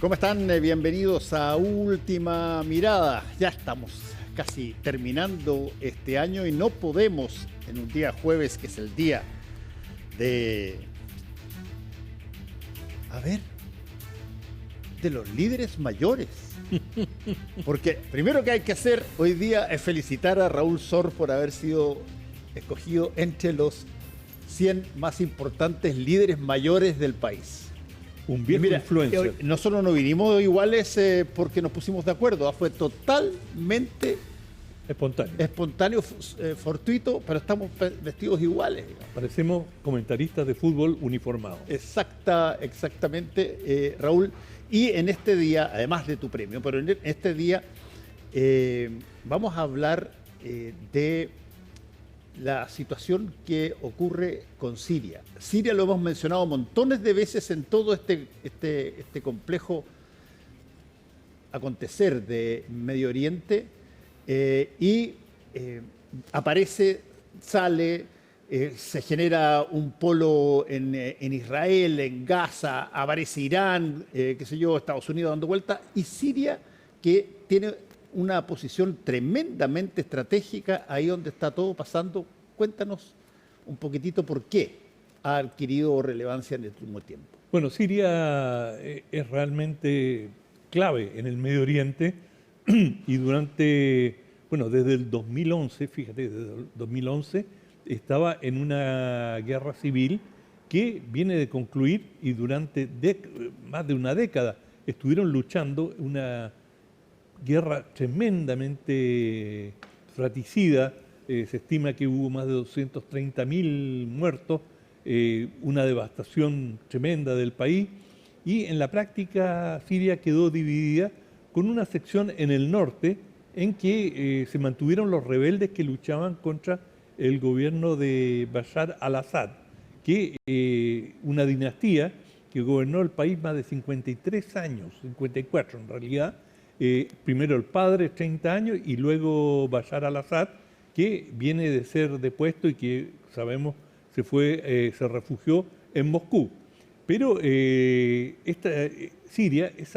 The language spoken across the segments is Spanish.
¿Cómo están? Bienvenidos a Última Mirada. Ya estamos casi terminando este año y no podemos en un día jueves, que es el día de... de los líderes mayores. Porque primero que hay que hacer hoy día es felicitar a Raúl Sor por haber sido escogido entre los 100 más importantes líderes mayores del país. Un viejo influencer. Nosotros no vinimos iguales porque nos pusimos de acuerdo. Fue totalmente espontáneo, fortuito, pero estamos vestidos iguales. Digamos. Parecemos comentaristas de fútbol uniformados. Exactamente, Raúl. Y en este día, además de tu premio, pero en este día vamos a hablar de la situación que ocurre con Siria. Siria lo hemos mencionado montones de veces en todo este complejo acontecer de Medio Oriente aparece, sale, se genera un polo en Israel, en Gaza, aparece Irán, Estados Unidos dando vuelta, y Siria, que tiene una posición tremendamente estratégica ahí donde está todo pasando. Cuéntanos un poquitito por qué ha adquirido relevancia en el último tiempo. Bueno, Siria es realmente clave en el Medio Oriente y desde el 2011, fíjate, desde el 2011 estaba en una guerra civil que viene de concluir y durante más de una década estuvieron luchando una guerra tremendamente fratricida. Se estima que hubo más de 230.000 muertos, una devastación tremenda del país, y en la práctica Siria quedó dividida con una sección en el norte en que se mantuvieron los rebeldes que luchaban contra el gobierno de Bashar al-Assad, que una dinastía que gobernó el país más de 53 años, 54 en realidad. Primero el padre, 30 años, y luego Bashar al-Assad, que viene de ser depuesto y que sabemos se refugió en Moscú. Pero Siria es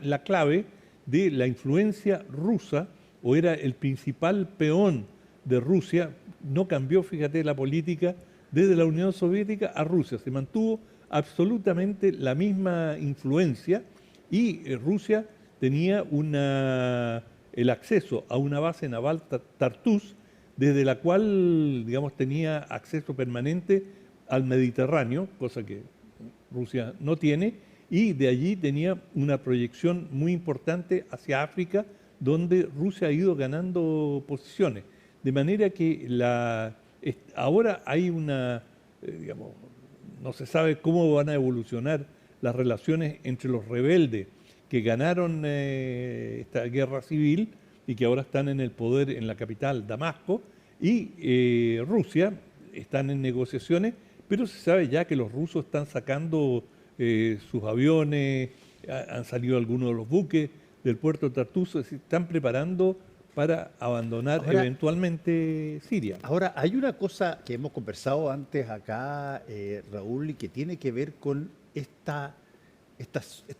la clave de la influencia rusa, o era el principal peón de Rusia. No cambió, fíjate, la política desde la Unión Soviética a Rusia. Se mantuvo absolutamente la misma influencia y Rusia tenía el acceso a una base naval Tartus, desde la cual, digamos, tenía acceso permanente al Mediterráneo, cosa que Rusia no tiene, y de allí tenía una proyección muy importante hacia África, donde Rusia ha ido ganando posiciones. De manera que ahora hay no se sabe cómo van a evolucionar las relaciones entre los rebeldes que ganaron esta guerra civil y que ahora están en el poder en la capital, Damasco, y Rusia. Están en negociaciones, pero se sabe ya que los rusos están sacando sus aviones, han salido algunos de los buques del puerto de Tartus, se están preparando para abandonar eventualmente Siria. Ahora, hay una cosa que hemos conversado antes acá, Raúl, y que tiene que ver con esta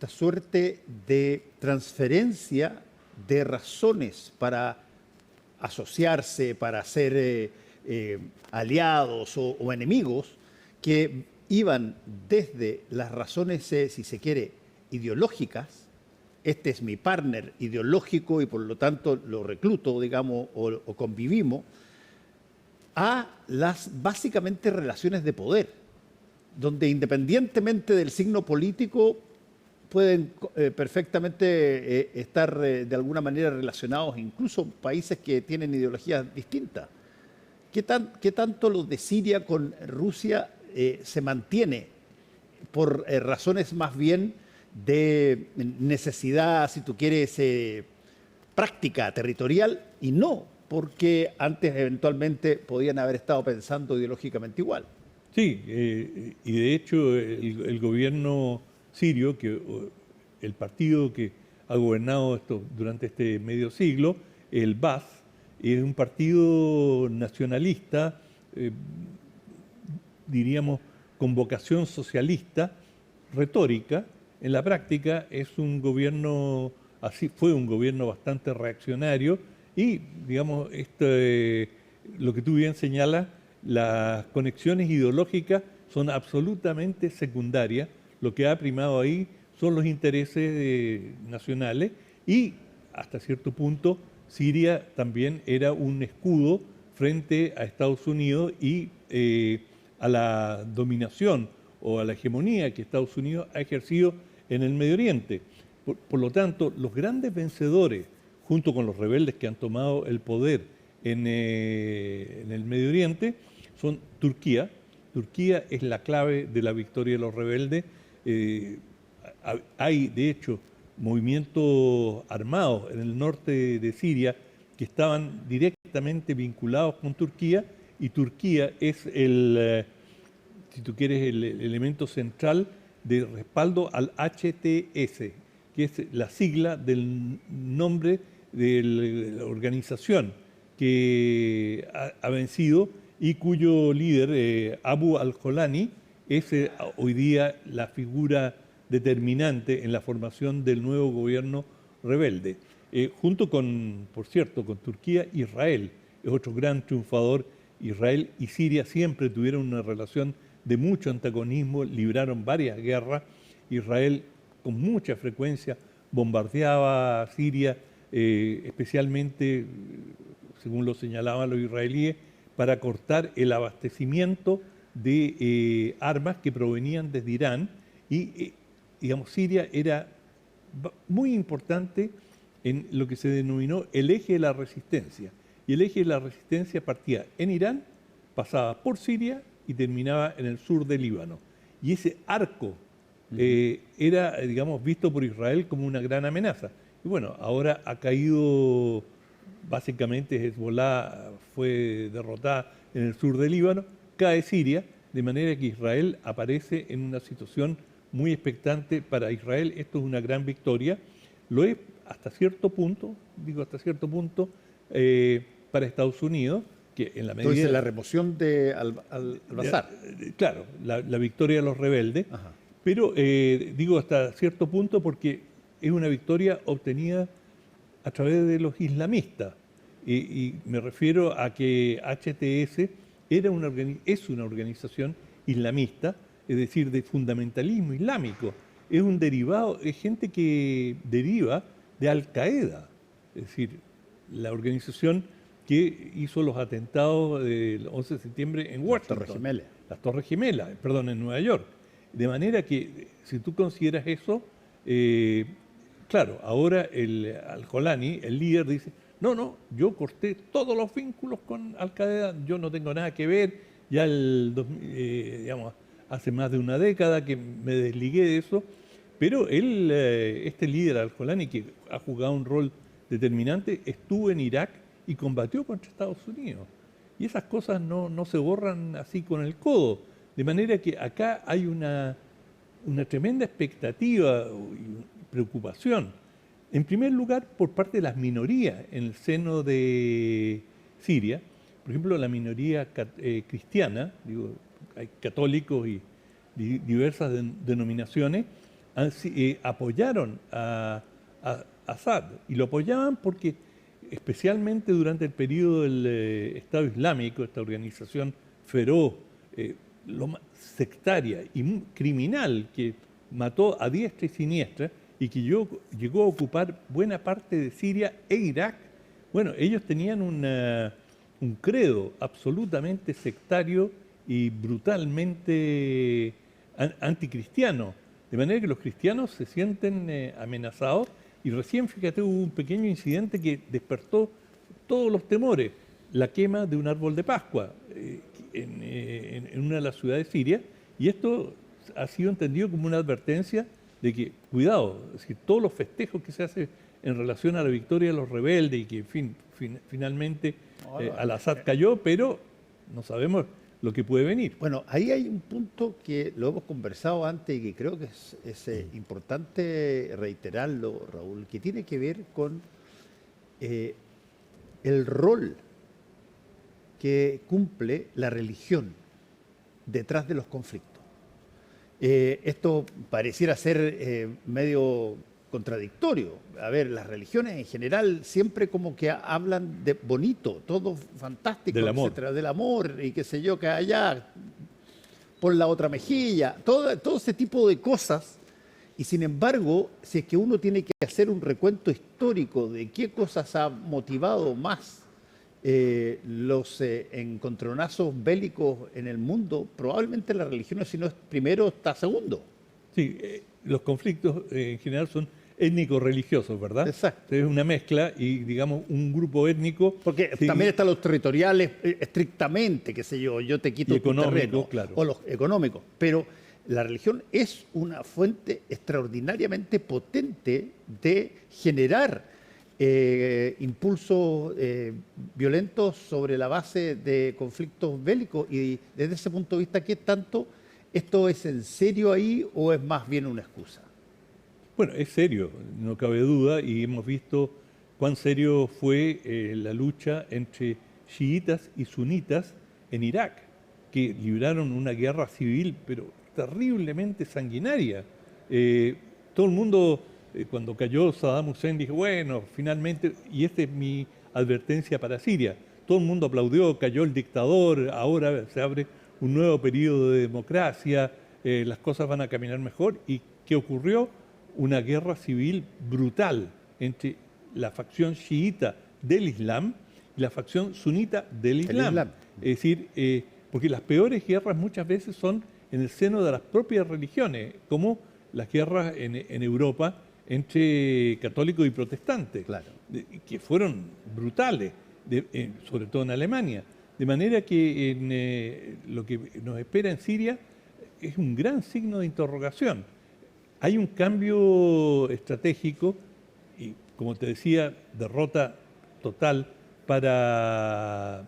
suerte de transferencia de razones para asociarse, para ser aliados o enemigos, que iban desde las razones, si se quiere, ideológicas. Este es mi partner ideológico y por lo tanto lo recluto, digamos, o convivimos, a las básicamente relaciones de poder, donde independientemente del signo político pueden perfectamente estar de alguna manera relacionados, incluso países que tienen ideologías distintas. ¿Qué tanto lo de Siria con Rusia se mantiene por razones más bien de necesidad, si tú quieres, práctica, territorial, y no porque antes eventualmente podían haber estado pensando ideológicamente igual? Sí, y de hecho el gobierno sirio, el partido que ha gobernado esto durante este medio siglo, el Baaz, es un partido nacionalista, diríamos, con vocación socialista, retórica, en la práctica es un gobierno, así fue un gobierno bastante reaccionario y, digamos, lo que tú bien señalas, las conexiones ideológicas son absolutamente secundarias. Lo que ha primado ahí son los intereses nacionales y, hasta cierto punto, Siria también era un escudo frente a Estados Unidos y a la dominación o a la hegemonía que Estados Unidos ha ejercido en el Medio Oriente. Por lo tanto, los grandes vencedores, junto con los rebeldes que han tomado el poder en el Medio Oriente, son Turquía. Turquía es la clave de la victoria de los rebeldes. Hay, de hecho, movimientos armados en el norte de Siria que estaban directamente vinculados con Turquía, y Turquía es si tú quieres, el elemento central de respaldo al HTS, que es la sigla del nombre de la organización que ha vencido y cuyo líder, Abu al-Jolani, es hoy día la figura determinante en la formación del nuevo gobierno rebelde. Junto con, por cierto, con Turquía, Israel es otro gran triunfador. Israel y Siria siempre tuvieron una relación de mucho antagonismo, libraron varias guerras. Israel con mucha frecuencia bombardeaba a Siria, especialmente, según lo señalaban los israelíes, para cortar el abastecimiento de armas que provenían desde Irán. Y, digamos, Siria era muy importante en lo que se denominó el eje de la resistencia. Y el eje de la resistencia partía en Irán, pasaba por Siria y terminaba en el sur del Líbano. Y ese arco era, digamos, visto por Israel como una gran amenaza. Y bueno, ahora ha caído, básicamente Hezbollah fue derrotada en el sur del Líbano, cae Siria, de manera que Israel aparece en una situación muy expectante. Para Israel esto es una gran victoria, lo es hasta cierto punto, digo hasta cierto punto, para Estados Unidos, que en la medida... Entonces la remoción de al-Bashar. Claro, la victoria de los rebeldes, Ajá. pero digo hasta cierto punto porque es una victoria obtenida a través de los islamistas. Y me refiero a que HTS es una organización islamista, es decir, de fundamentalismo islámico. Es un derivado, es gente que deriva de Al-Qaeda, es decir, la organización que hizo los atentados del 11 de septiembre en Washington. Las Torres Gemelas, perdón, en Nueva York. De manera que, si tú consideras eso, claro, ahora Al-Jolani, el líder, dice, no, yo corté todos los vínculos con Al-Qaeda, yo no tengo nada que ver, ya digamos, hace más de una década que me desligué de eso, pero él, este líder Al-Jolani, que ha jugado un rol determinante, estuvo en Irak y combatió contra Estados Unidos. Y esas cosas no se borran así con el codo. De manera que acá hay una tremenda expectativa y preocupación. En primer lugar, por parte de las minorías en el seno de Siria. Por ejemplo, la minoría cristiana, digo, hay católicos y diversas denominaciones, apoyaron a Assad. Y lo apoyaban porque, especialmente durante el periodo del Estado Islámico, esta organización feroz, sectaria y criminal, que mató a diestra y siniestra y que llegó a ocupar buena parte de Siria e Irak. Bueno, ellos tenían un credo absolutamente sectario y brutalmente anticristiano, de manera que los cristianos se sienten amenazados. Y recién, fíjate, hubo un pequeño incidente que despertó todos los temores, la quema de un árbol de Pascua en una de las ciudades sirias, y esto ha sido entendido como una advertencia de que, cuidado, es decir, todos los festejos que se hacen en relación a la victoria de los rebeldes y que, en fin, finalmente Al-Assad cayó, pero no sabemos lo que puede venir. Bueno, ahí hay un punto que lo hemos conversado antes y que creo que es importante reiterarlo, Raúl, que tiene que ver con el rol que cumple la religión detrás de los conflictos. Esto pareciera ser medio contradictorio. A ver, las religiones en general siempre como que hablan de bonito, todo fantástico, Del amor. etcétera, del amor y qué sé yo, que allá por la otra mejilla, todo ese tipo de cosas. Y sin embargo, si es que uno tiene que hacer un recuento histórico de qué cosas ha motivado más los encontronazos bélicos en el mundo, probablemente la religión, si no es primero, está segundo. Sí, los conflictos en general son étnico-religiosos, ¿verdad? Exacto. Es una mezcla y, digamos, un grupo étnico. Porque sí, también están los territoriales estrictamente, qué sé yo te quito y tu económico, terreno, claro. o los económicos. Pero la religión es una fuente extraordinariamente potente de generar impulsos violentos sobre la base de conflictos bélicos. Y desde ese punto de vista, ¿qué tanto esto es en serio ahí o es más bien una excusa? Bueno, es serio, no cabe duda, y hemos visto cuán serio fue la lucha entre chiitas y sunitas en Irak, que libraron una guerra civil, pero terriblemente sanguinaria. Todo el mundo, cuando cayó Saddam Hussein, dijo, bueno, finalmente, y esta es mi advertencia para Siria, todo el mundo aplaudió, cayó el dictador, ahora se abre un nuevo periodo de democracia, las cosas van a caminar mejor. ¿Y qué ocurrió? Una guerra civil brutal entre la facción chiita del Islam y la facción sunita del Islam. Es decir, porque las peores guerras muchas veces son en el seno de las propias religiones, como las guerras en Europa entre católicos y protestantes, Claro. Que fueron brutales, sobre todo en Alemania. De manera que lo que nos espera en Siria es un gran signo de interrogación. Hay un cambio estratégico y, como te decía, derrota total para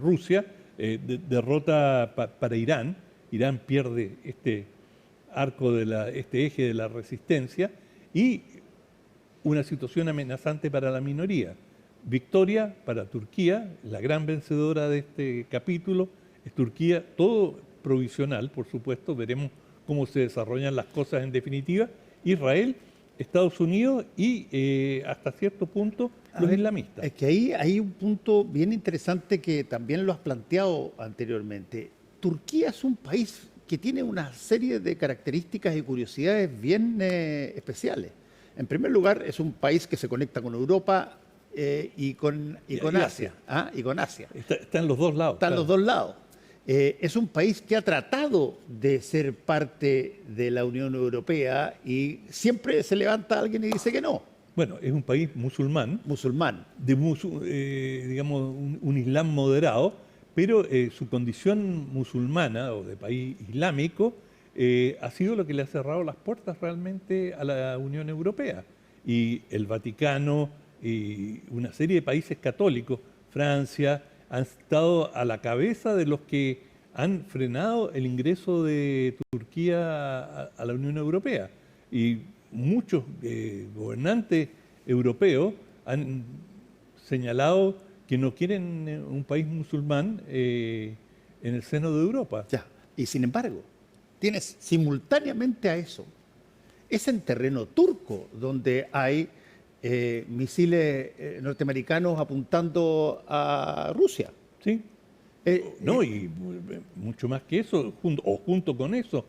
Rusia, derrota para Irán. Irán pierde este arco este eje de la resistencia y una situación amenazante para la minoría. Victoria para Turquía, la gran vencedora de este capítulo es Turquía, todo provisional, por supuesto, veremos cómo se desarrollan las cosas en definitiva. Israel, Estados Unidos y hasta cierto punto los islamistas. Es que ahí hay un punto bien interesante que también lo has planteado anteriormente. Turquía es un país que tiene una serie de características y curiosidades bien especiales. En primer lugar, es un país que se conecta con Europa y con Asia. ¿Ah? Y con Asia. Está en los dos lados. Está en los dos lados. Es un país que ha tratado de ser parte de la Unión Europea y siempre se levanta alguien y dice que no. Bueno, es un país musulmán. Musulmán. Digamos, un islam moderado, pero su condición musulmana o de país islámico ha sido lo que le ha cerrado las puertas realmente a la Unión Europea. Y el Vaticano y una serie de países católicos, Francia, han estado a la cabeza de los que han frenado el ingreso de Turquía a la Unión Europea. Y muchos gobernantes europeos han señalado que no quieren un país musulmán en el seno de Europa. Ya. Y sin embargo, tienes simultáneamente a eso, es en terreno turco donde hay misiles norteamericanos apuntando a Rusia. Sí. No, y mucho más que eso, junto con eso,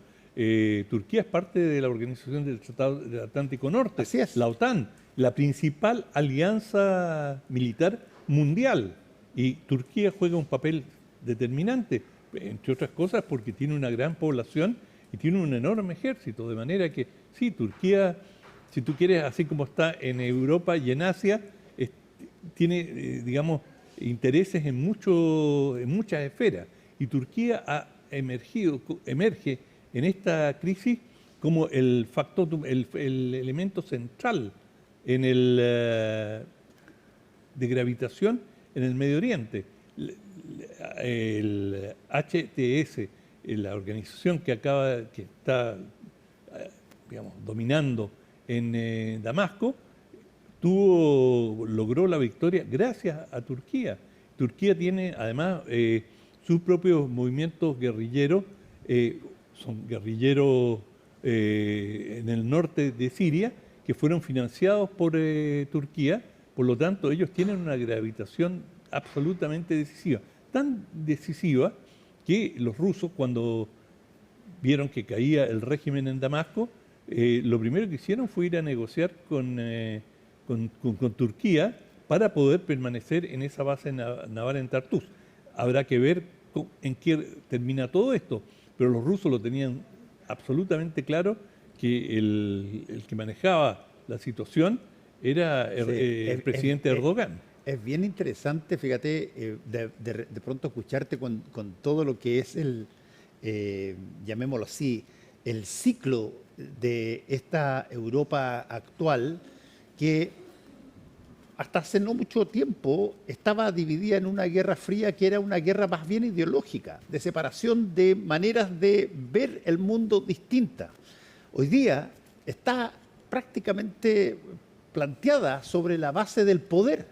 Turquía es parte de la Organización del Tratado del Atlántico Norte, Así es. la OTAN, la principal alianza militar mundial. Y Turquía juega un papel determinante, entre otras cosas porque tiene una gran población y tiene un enorme ejército, de manera que sí, Turquía, si tú quieres, así como está en Europa y en Asia, tiene, digamos, intereses en muchas esferas. Y Turquía emerge en esta crisis como el factor, el elemento central en de gravitación en el Medio Oriente. El HTS, la organización que está, digamos, dominando en Damasco, logró la victoria gracias a Turquía. Turquía tiene además sus propios movimientos guerrilleros son guerrilleros en el norte de Siria que fueron financiados por Turquía, por lo tanto ellos tienen una gravitación absolutamente decisiva, tan decisiva que los rusos cuando vieron que caía el régimen en Damasco, lo primero que hicieron fue ir a negociar con Turquía para poder permanecer en esa base naval en Tartus. Habrá que ver en qué termina todo esto, pero los rusos lo tenían absolutamente claro que el que manejaba la situación era el presidente Erdogan. Es bien interesante, fíjate, de pronto escucharte con todo lo que es llamémoslo así, el ciclo de esta Europa actual que hasta hace no mucho tiempo estaba dividida en una guerra fría que era una guerra más bien ideológica, de separación de maneras de ver el mundo distintas. Hoy día está prácticamente planteada sobre la base del poder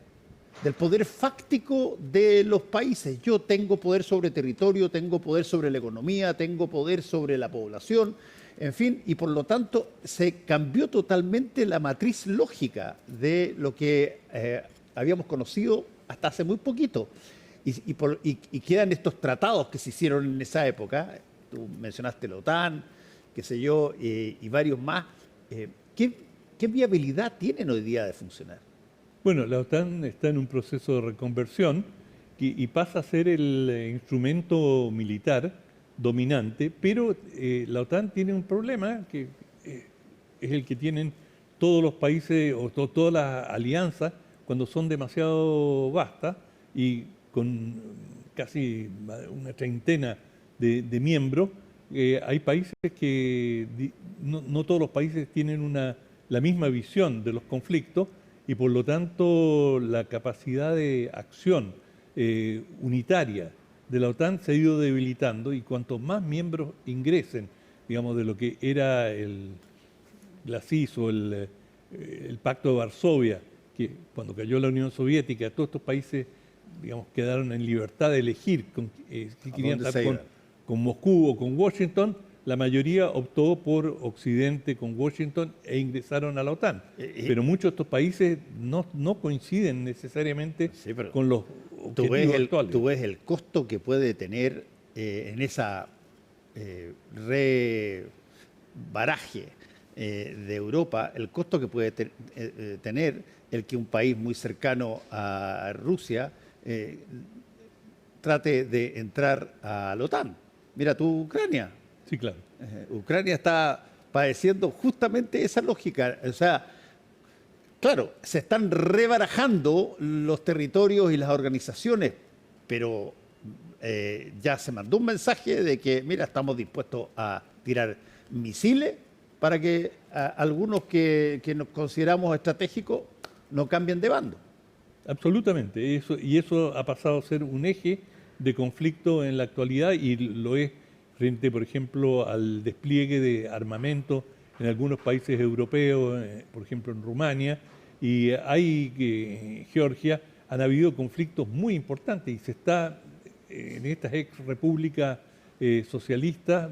fáctico de los países. Yo tengo poder sobre territorio, tengo poder sobre la economía, tengo poder sobre la población, en fin, y por lo tanto se cambió totalmente la matriz lógica de lo que habíamos conocido hasta hace muy poquito. Y quedan estos tratados que se hicieron en esa época, tú mencionaste la OTAN, qué sé yo, y varios más. ¿Qué viabilidad tienen hoy día de funcionar? Bueno, la OTAN está en un proceso de reconversión y pasa a ser el instrumento militar dominante, pero la OTAN tiene un problema que es el que tienen todos los países o todas las alianzas cuando son demasiado vastas y con casi una treintena de miembros. Hay países que no todos los países tienen la misma visión de los conflictos y por lo tanto la capacidad de acción unitaria de la OTAN se ha ido debilitando y cuanto más miembros ingresen, digamos, de lo que era la CIS o el Pacto de Varsovia, que cuando cayó la Unión Soviética, todos estos países, digamos, quedaron en libertad de elegir si querían estar con Moscú o con Washington. La mayoría optó por Occidente con Washington e ingresaron a la OTAN. Pero muchos de estos países no coinciden necesariamente con los objetivos actuales. Tú ves el costo que puede tener en esa rebaraje de Europa, el costo que puede tener el que un país muy cercano a Rusia trate de entrar a la OTAN. Mira tú, Ucrania. Sí, claro. Ucrania está padeciendo justamente esa lógica. O sea, claro, se están rebarajando los territorios y las organizaciones, pero ya se mandó un mensaje de que, mira, estamos dispuestos a tirar misiles para que algunos que nos consideramos estratégicos no cambien de bando. Absolutamente. Eso ha pasado a ser un eje de conflicto en la actualidad y lo es frente, por ejemplo, al despliegue de armamento en algunos países europeos, por ejemplo en Rumania, y en Georgia han habido conflictos muy importantes y se está en estas ex repúblicas socialistas,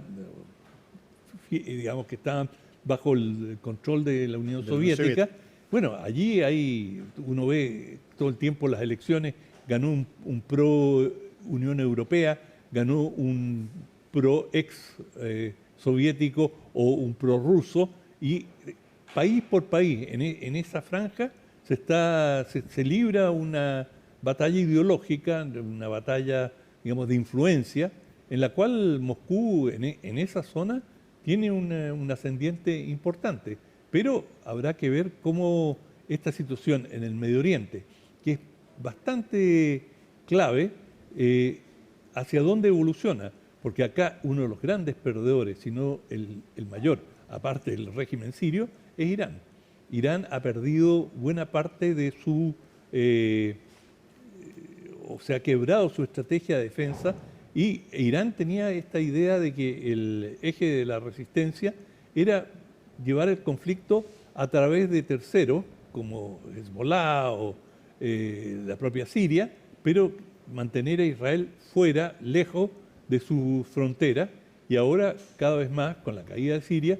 digamos que estaban bajo el control de la Unión Soviética. Bueno, allí uno ve todo el tiempo las elecciones, ganó un pro Unión Europea, ganó un pro ex soviético o un pro ruso y país por país en esa franja se libra una batalla ideológica, una batalla, digamos, de influencia, en la cual Moscú en esa zona tiene un ascendiente importante. Pero habrá que ver cómo esta situación en el Medio Oriente, que es bastante clave, hacia dónde evoluciona. Porque acá uno de los grandes perdedores, si no el mayor, aparte del régimen sirio, es Irán. Irán ha perdido buena parte de o sea, ha quebrado su estrategia de defensa y Irán tenía esta idea de que el eje de la resistencia era llevar el conflicto a través de terceros, como Hezbollah o la propia Siria, pero mantener a Israel fuera, lejos de su frontera, y ahora cada vez más, con la caída de Siria,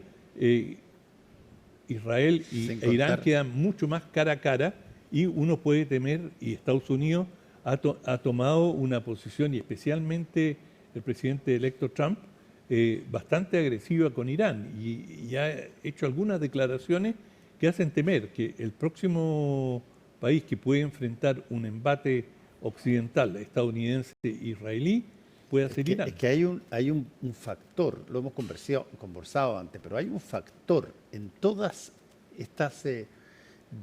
Israel e Irán quedan mucho más cara a cara y uno puede temer, y Estados Unidos ha tomado una posición, y especialmente el presidente electo Trump, bastante agresiva con Irán y ha hecho algunas declaraciones que hacen temer que el próximo país que puede enfrentar un embate occidental, estadounidense-israelí, pueda ser Irán. Es que hay un factor, lo hemos conversado antes, pero hay un factor en todas estas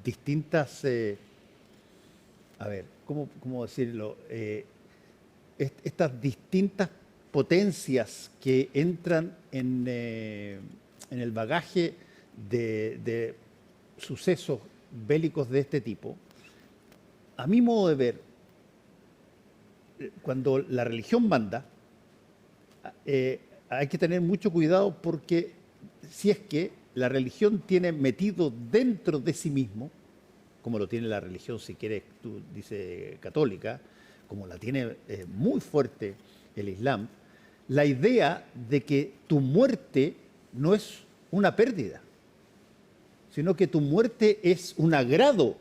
distintas, a ver, ¿cómo decirlo? Estas distintas potencias que entran en el bagaje de sucesos bélicos de este tipo, a mi modo de ver, cuando la religión manda, hay que tener mucho cuidado porque si es que la religión tiene metido dentro de sí mismo, como lo tiene la religión, si quieres, tú dices católica, como la tiene muy fuerte el Islam, la idea de que tu muerte no es una pérdida, sino que tu muerte es un agrado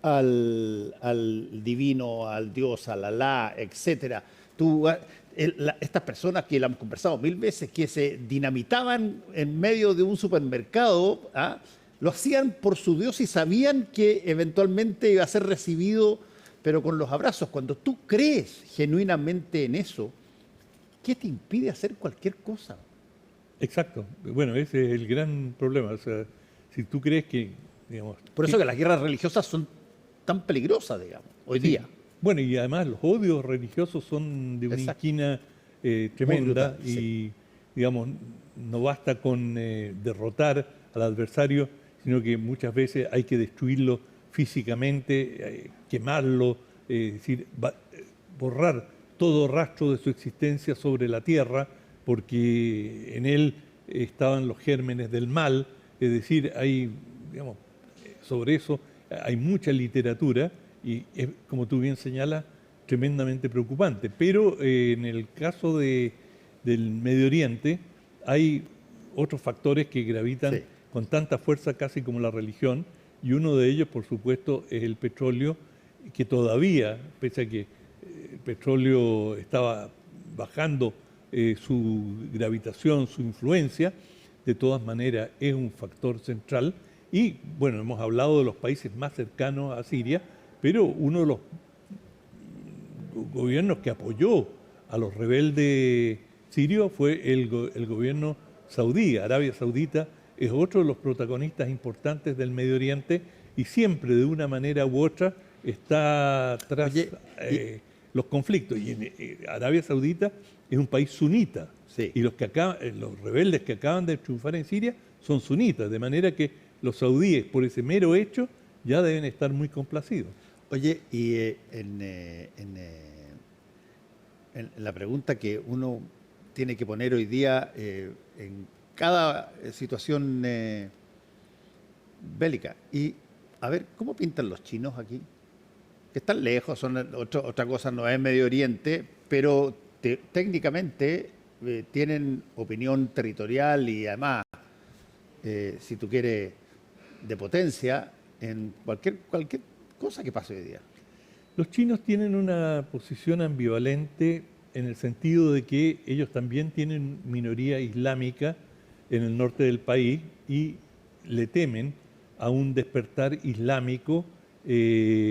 al divino, al Dios, al Alá, etc. Estas personas que la hemos conversado 1000 veces, que se dinamitaban en medio de un supermercado, lo hacían por su Dios y sabían que eventualmente iba a ser recibido, pero con los abrazos. Cuando tú crees genuinamente en eso, ¿qué te impide hacer cualquier cosa? Exacto. Bueno, ese es el gran problema. O sea, si tú crees que, digamos... Por eso que las guerras religiosas son tan peligrosas, digamos, hoy día. Bueno, y además los odios religiosos son de una inquina tremenda brutal, y, digamos, no basta con derrotar al adversario, sino que muchas veces hay que destruirlo físicamente, quemarlo, es decir, borrar todo rastro de su existencia sobre la tierra, porque en él estaban los gérmenes del mal, es decir, hay, digamos, sobre eso hay mucha literatura y es, como tú bien señalas, tremendamente preocupante. Pero en el caso del Medio Oriente hay otros factores que gravitan con tanta fuerza casi como la religión, y uno de ellos, por supuesto, es el petróleo, que todavía, pese a que el petróleo estaba bajando su gravitación, su influencia, de todas maneras es un factor central. Y bueno, hemos hablado de los países más cercanos a Siria, pero uno de los gobiernos que apoyó a los rebeldes sirios fue el gobierno saudí. Arabia Saudita es otro de los protagonistas importantes del Medio Oriente y siempre de una manera u otra está tras los conflictos. Y en Arabia Saudita es un país sunita y los rebeldes que acaban de triunfar en Siria son sunitas, de manera que los saudíes, por ese mero hecho, ya deben estar muy complacidos. Oye, y en la pregunta que uno tiene que poner hoy día en cada situación bélica, y a ver, ¿cómo pintan los chinos aquí? Que están lejos, otra cosa, no es Medio Oriente, pero técnicamente tienen opinión territorial y además, si tú quieres, de potencia en cualquier cosa que pase hoy día. Los chinos tienen una posición ambivalente en el sentido de que ellos también tienen minoría islámica en el norte del país y le temen a un despertar islámico en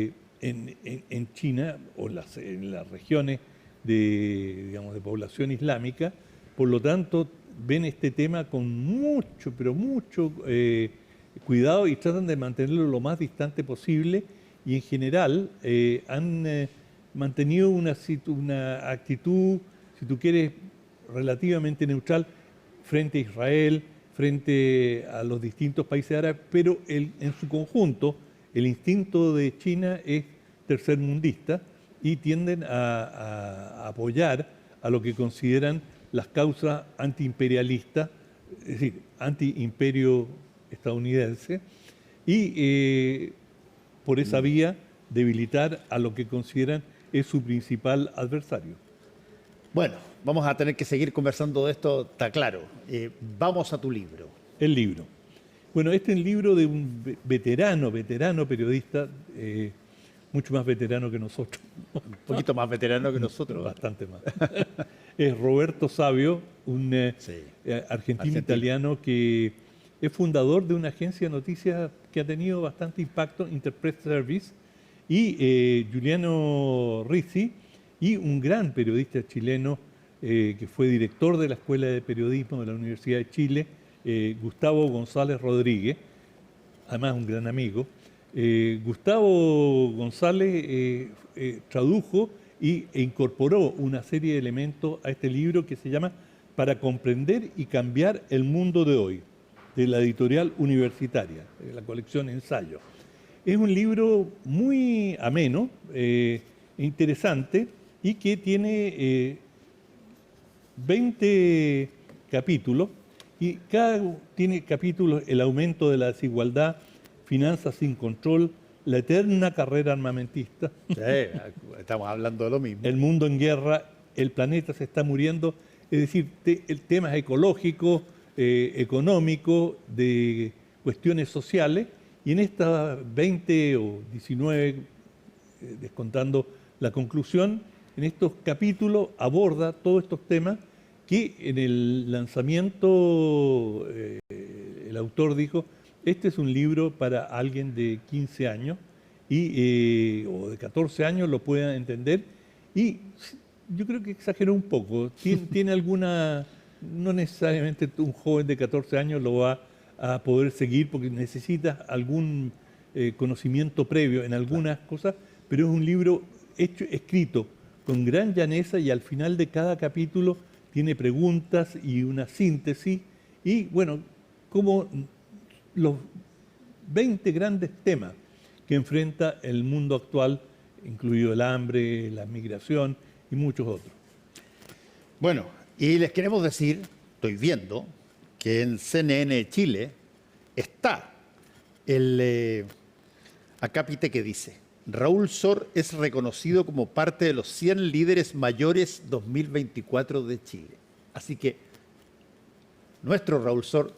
China o en las regiones de población islámica. Por lo tanto, ven este tema con mucho, pero mucho cuidado y tratan de mantenerlo lo más distante posible, y en general han mantenido una actitud, si tú quieres, relativamente neutral frente a Israel, frente a los distintos países árabes, pero en su conjunto el instinto de China es tercermundista y tienden a apoyar a lo que consideran las causas antiimperialistas, es decir, antiimperio estadounidense, y por esa vía debilitar a lo que consideran es su principal adversario. Bueno, vamos a tener que seguir conversando de esto, está claro. Vamos a tu libro. El libro. Bueno, este es el libro de un veterano periodista, mucho más veterano que nosotros. Un poquito más veterano que nosotros. Bastante más. Es Roberto Savio, un argentino-italiano que es fundador de una agencia de noticias que ha tenido bastante impacto, Interpress Service, y Giuliano Rizzi, y un gran periodista chileno que fue director de la Escuela de Periodismo de la Universidad de Chile, Gustavo González Rodríguez, además un gran amigo. Gustavo González tradujo e incorporó una serie de elementos a este libro que se llama Para comprender y cambiar el mundo de hoy, de la editorial universitaria, de la colección Ensayo. Es un libro muy ameno, interesante, y que tiene 20 capítulos, y tiene capítulos: el aumento de la desigualdad, finanzas sin control, la eterna carrera armamentista, estamos hablando de lo mismo. el mundo en guerra, el planeta se está muriendo, es decir, temas ecológicos, económicos, de cuestiones sociales, y en estas 20 o 19, descontando la conclusión, en estos capítulos aborda todos estos temas que en el lanzamiento el autor dijo: este es un libro para alguien de 15 años o de 14 años lo pueda entender. Y yo creo que exageró un poco. Tiene alguna... No necesariamente un joven de 14 años lo va a poder seguir porque necesita algún conocimiento previo en algunas cosas, pero es un libro escrito con gran llaneza, y al final de cada capítulo tiene preguntas y una síntesis, y bueno, como los 20 grandes temas que enfrenta el mundo actual, incluido el hambre, la migración y muchos otros. Bueno, y les queremos decir, estoy viendo, que en CNN Chile está el acápite que dice: Raúl Sor es reconocido como parte de los 100 líderes mayores 2024 de Chile. Así que nuestro Raúl Sor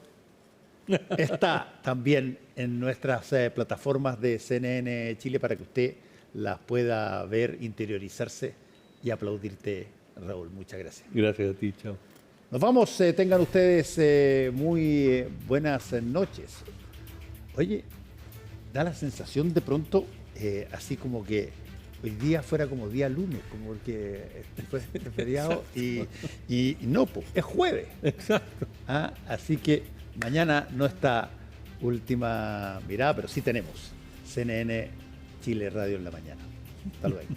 está también en nuestras plataformas de CNN Chile para que usted las pueda ver, interiorizarse y aplaudirte, Raúl. Muchas gracias. Gracias a ti, chao. Nos vamos, tengan ustedes muy buenas noches. Oye, da la sensación de pronto, así como que hoy día fuera como día lunes, como que fue feriado, y no, pues, es jueves. Exacto. Así que mañana no está Última Mirada, pero sí tenemos CNN Chile Radio en la mañana. Hasta luego.